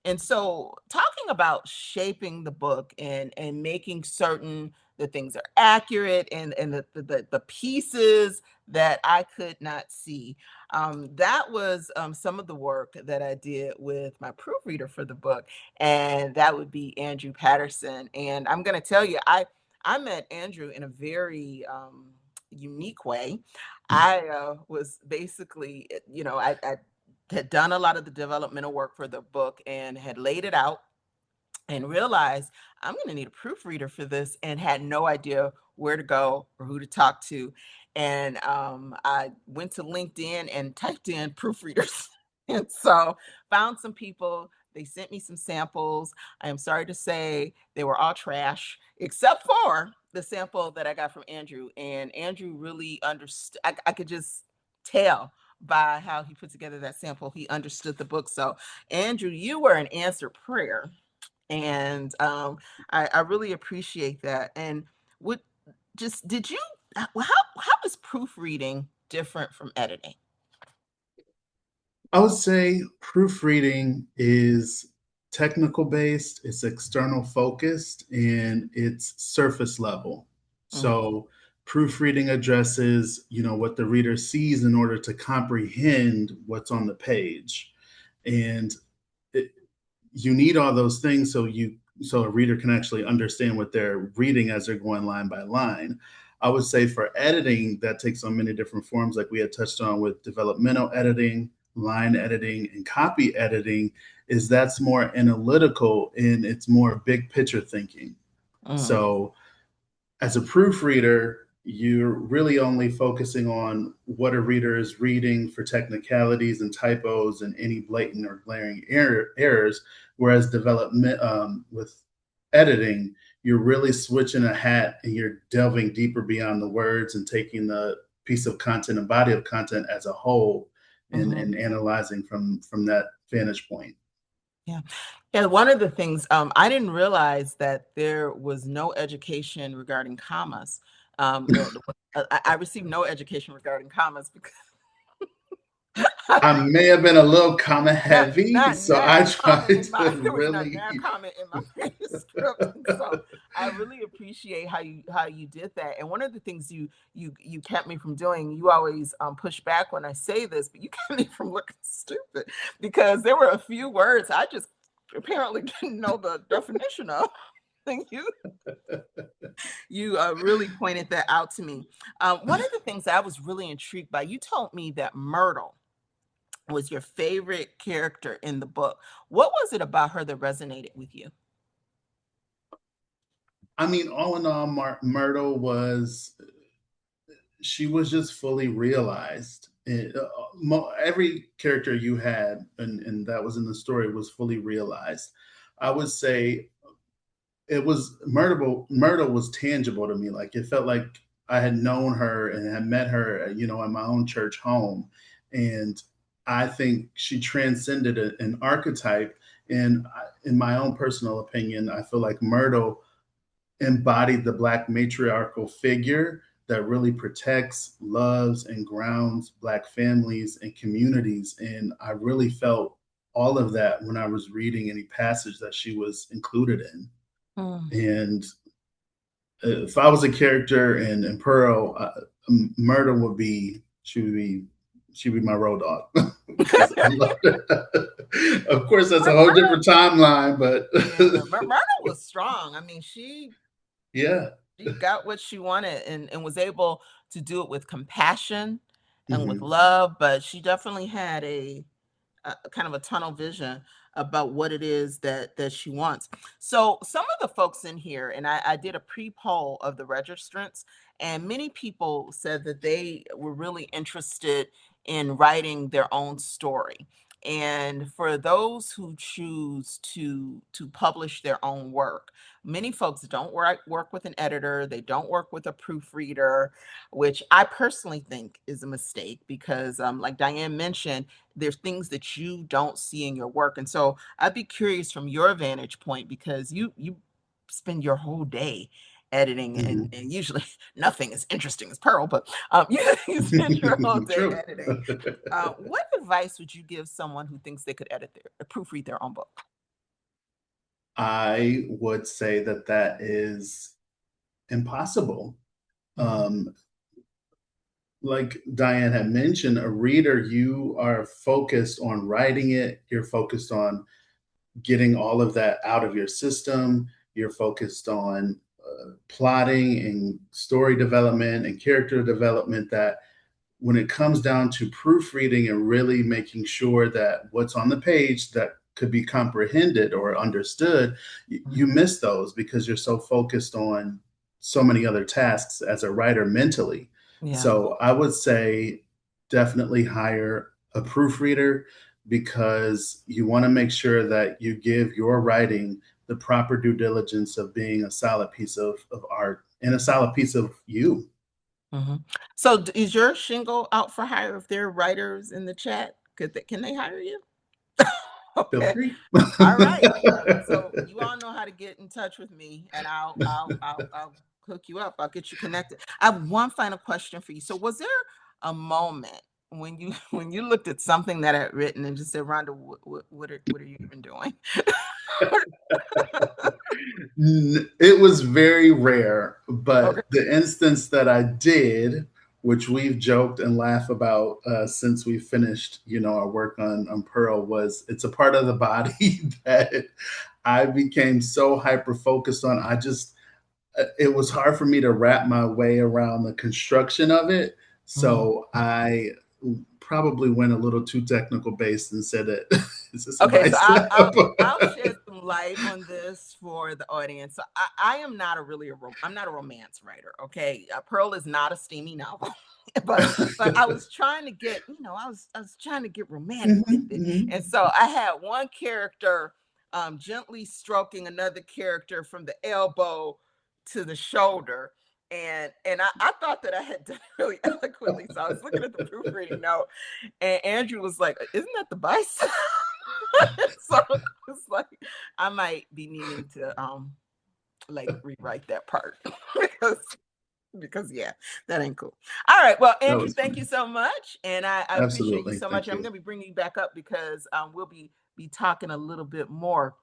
And so talking about shaping the book and making certain that things are accurate and the pieces that I could not see. That was some of the work that I did with my proofreader for the book, and that would be Andrew Patterson. And I'm going to tell you, I met Andrew in a very unique way. I was basically, I had done a lot of the developmental work for the book and had laid it out and realized I'm going to need a proofreader for this and had no idea where to go or who to talk to. And I went to LinkedIn and typed in proofreaders. And so found some people. They sent me some samples. I am sorry to say they were all trash, except for the sample that I got from Andrew. And Andrew really understood. I could just tell by how he put together that sample. He understood the book. So, Andrew, you were an answered prayer, and I really appreciate that. And would just did you how is proofreading different from editing? I would say proofreading is technical based, it's external focused, and it's surface level. Mm, So proofreading addresses, what the reader sees in order to comprehend what's on the page. And it, you need all those things so a reader can actually understand what they're reading as they're going line by line. I would say for editing, that takes on many different forms, like we had touched on with developmental editing, line editing, and copy editing, is that's more analytical and it's more big picture thinking. mm, So as a proofreader, you're really only focusing on what a reader is reading for technicalities and typos and any blatant or glaring errors. Whereas development with editing, you're really switching a hat and you're delving deeper beyond the words and taking the piece of content and body of content as a whole mhm. and analyzing from that vantage point. Yeah. Yeah, one of the things, I didn't realize that there was no education regarding commas. I received no education regarding commas because I may have been a little comma not heavy, not so I now comment tried in my to there was not really. now comment in my manuscript. And so I really appreciate how you did that. And one of the things you kept me from doing, you always push back when I say this, but you kept me from looking stupid because there were a few words I just apparently didn't know the definition of. And you really pointed that out to me. One of the things I was really intrigued by, you told me that Myrtle was your favorite character in the book. What was it about her that resonated with you? I mean, all in all, Myrtle was she was just fully realized. Every character you had, and that was in the story, was fully realized. I would say it was Myrtle was tangible to me. Like it felt like I had known her and had met her, in my own church home, and I think she transcended an archetype. And in my own personal opinion, I feel like Myrtle embodied the Black matriarchal figure that really protects, loves, and grounds Black families and communities. And I really felt all of that when I was reading any passage that she was included in. Mm. And if I was a character in Pearl, Murder would be she'd be my road dog because I love it. Of course, that's a whole Myrtle, different timeline, but yeah, Myrtle was strong. I mean, yeah. she got what she wanted and was able to do it with compassion and with Mhm. love, but she definitely had a kind of a tunnel vision about what it is that she wants. So some of the folks in here, and I did a pre-poll of the registrants, and many people said that they were really interested in writing their own story. And for those who choose to publish their own work, many folks don't work with an editor, they don't work with a proofreader, which I personally think is a mistake because, like Diane mentioned, there's things that you don't see in your work. And so I'd be curious from your vantage point because you spend your whole day editing Mhm. and usually nothing as interesting as Pearl, but you spend your whole day True. editing. What advice would you give someone who thinks they could proofread their own book? I would say that that is impossible. Mhm. Um, like Diane had mentioned, a reader, you are focused on writing it, you're focused on getting all of that out of your system, you're focused on plotting and story development and character development, that when it comes down to proofreading and really making sure that what's on the page that could be comprehended or understood, you Mhm. miss those because you're so focused on so many other tasks as a writer mentally. Yeah. So I would say definitely hire a proofreader, because you want to make sure that you give your writing the proper due diligence of being a solid piece of art and a solid piece of you. Mhm. So is your shingle out for hire if there are writers in the chat? Can they hire you? Feel Okay. free. All right. So you all know how to get in touch with me, and I'll hook you up. I'll get you connected. I have one final question for you. So was there a moment when you when you looked at something that I'd written and just said, "Rhonda, what are you even doing?" It was very rare, Okay. but the instance that I did, which we've joked and laughed about since we finished, our work on Pearl, was it's a part of the body that I became so hyper focused on. It was hard for me to wrap my way around the construction of it. Mhm. So I probably went a little too technical based and said it. Is this a Okay, so bicep? I'll shed some light on this for the audience. So I am not a really I'm not a romance writer. Okay, Pearl is not a steamy novel, but I was trying to get I was trying to get romantic with Mhm, it, mhm. and so I had one character gently stroking another character from the elbow to the shoulder. And I thought that I had done it really eloquently. So I was looking at the proofreading note, and Andrew was like, "Isn't that the bicep?" So it's like I might be needing to like rewrite that part because yeah, that ain't cool. All right, well, That Andrew, was thank funny. you so much, and I appreciate you Absolutely. so much. Thank I'm you. gonna be bringing you back up because we'll be talking a little bit more